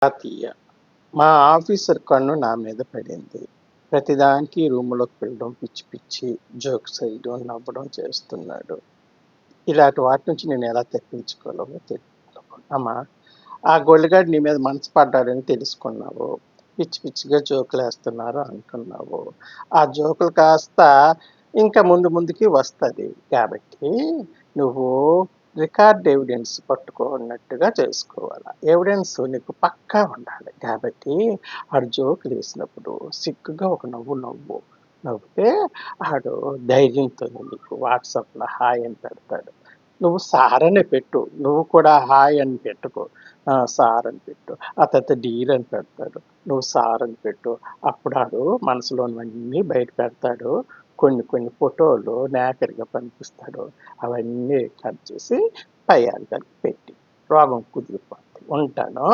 తాతయ్య. మా ఆఫీసర్ కన్ను నా మీద పడింది. ప్రతిదానికి రూములోకి వెళ్ళడం, పిచ్చి పిచ్చి జోక్స్ వేయడం, నవ్వడం చేస్తున్నాడు. ఇలాంటి వాటి నుంచి నేను ఎలా తప్పించుకోవాలో తెలియదు. అమ్మా, ఆ గొల్లిగాడు నీ మీద మనసు పడ్డాడని తెలుసుకున్నావు. పిచ్చి పిచ్చిగా జోకులేస్తున్నారు అంటున్నావు. ఆ జోకులు కాస్త ఇంకా ముందు ముందుకి వస్తది. కాబట్టి నువ్వు రికార్డ్ ఎవిడెన్స్ పట్టుకున్నట్టుగా చేసుకోవాలి. ఎవిడెన్స్ నీకు పక్కా ఉండాలి. కాబట్టి ఆడు జోకులేసినప్పుడు సిగ్గుగా ఒక నవ్వు నవ్వు. నవ్వితే ఆడు ధైర్యంతో నీకు వాట్సాప్‌లో హాయ్ అని పెడతాడు. నువ్వు సార్ అనే పెట్టు. నువ్వు కూడా హాయ్ అని పెట్టుకో. సార్ అని పెట్టు. ఆ తర్వాత డీర్ అని పెడతాడు. నువ్వు సార్ అని పెట్టు. అప్పుడు ఆడు మనసులోనివన్నీ బయట పెడతాడు. కొన్ని కొన్ని ఫోటోలు నేకర్‌గా పంపిస్తాడు. అవన్నీ కట్ చేసి పై అధికారికి పెట్టి రోగం కుదిరిపోద్ది. ఉంటాను.